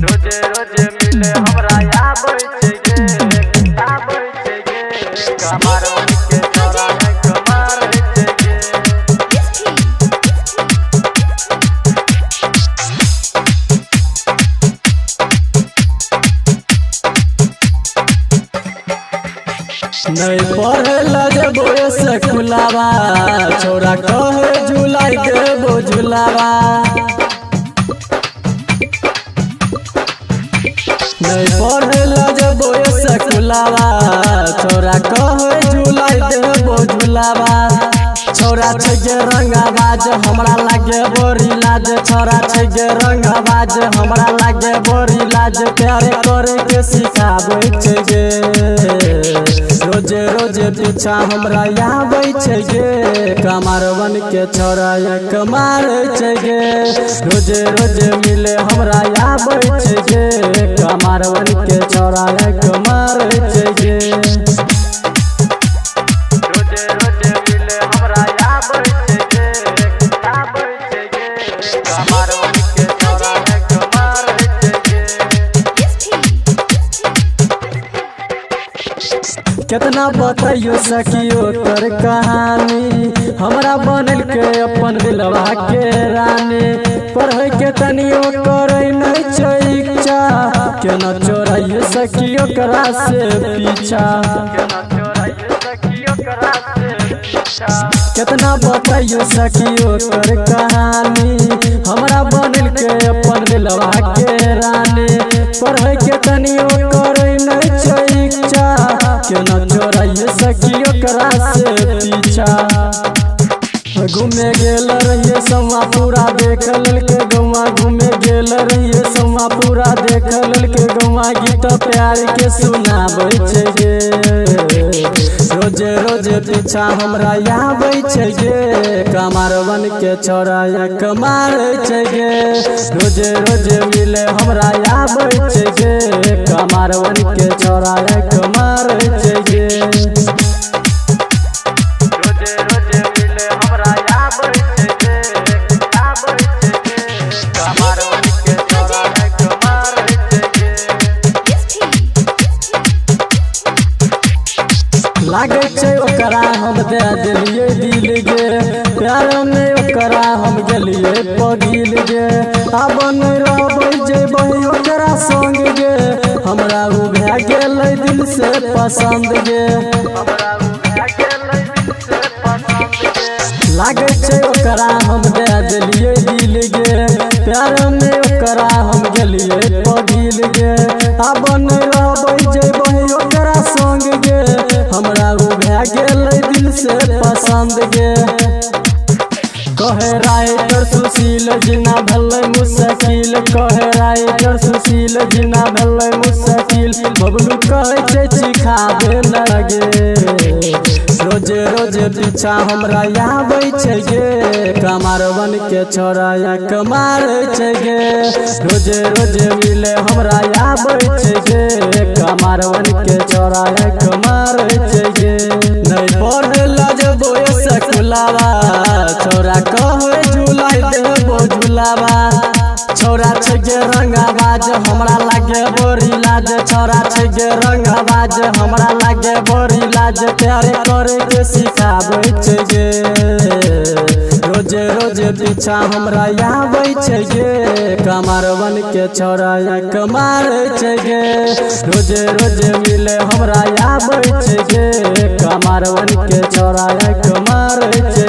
रोजे रोजे मिले हमरा आबै छै गे कमार के छोरा है कमार छै गे नहीं पढ़े लगबो से खुलावा छोरा कहे झुलाई देबो झुलावा नहीं पढ़े लगबो से खुलावा छोरा कहे झुलाई देबो झुलावा छोरा छै गे रंगबाज हमरा लागे बोरी लाज छोरा छै गे रंगबाज हमरा लागे बोरी लाज प्यार करे के सिखाबै छै गे रोजे रोजे पीछा हमरा आबै छै गे कमारवन के छोरा कमार छै गे रोजे रोजे मिले हमरा आबै छै गे कमारवन के छोरा कमार छै गे रोजे रोजे मिले हमरा आबै छै गे कमार के छोरा है कमार छै गे कितना बताइयो सखियो कर कहानी हमरा बनल के अपन दिलवा के रानी पढ़े के तनियो करे नहीं छै इच्छा केना चोराइयो सखियो करा से पीछा कितना बताइयो सखियो कर कहानी हमरा बनल के अपन दिलवा के रानी पढ़े के तनियो करे नहीं छै इच्छा केना चोराइयो सखियो करा से पीछा घूमे गेल रहिए समा पूरा देख ललके गौवा घूमे गेल रहिए समा पूरा देख ललके गौवा गीत प्यार के सुनाबै छै गे रोजे रोजे पीछा हमरा आबै छै गे कमारवन के छोरा कमार छै गे रोजे रोजे मिले हमरा आबै छै गे कमारवन के छोरा कमार छै गे रोजे रोजे मिले हमरा आबै छै गे कमार के छोरा है कमार छै गे लागे छै ओकरा हम दे देलिए दिल गे प्यार में ओकरा हम गेलिए पगिल गे अब नहीं रहबै जेबै ओकरा संग गे हमरा उ भए गेलै दिल से पसंद गे हमरा उ भए गेलै दिल से पसंद गे लागे छै ओकरा हम दे देलिए दिल गे प्यार में ओकरा हम गेलिए पगिल गे अब नहीं रहबै जेबै ओकरा संग गे हमरा उ भए गेलै दिल से पसंद गे कहे राइटर सुशील जीना भेलै मुश्किल कहे राइटर सुशील जीना भेलै मुश्किल बबलू कहै छै सिखाबे लगे रोजे रोजे पीछा हमरा आबै छै गे कमारवन के छोरा कमार छै गे रोजे रोजे मिले हमरा आबै छै गे कमारवन के छोरा कमार छै गे नहीं पढ़े लगबो से खुलावा छोरा कहे झुलाई देबो झुलावा छोरा छै गे रंगबाज हमरा लागे बोरी लाज छोरा छै गे रंगबाज हमरा लागे बोरी लाज प्यार करे के सिखाबै छै गे रोजे रोजे पीछा हमरा आबै छै गे कमारवन के छोरा कमार छै गे रोजे रोजे मिले हमरा आबै छै गे कमारवन के छोरा कमार छै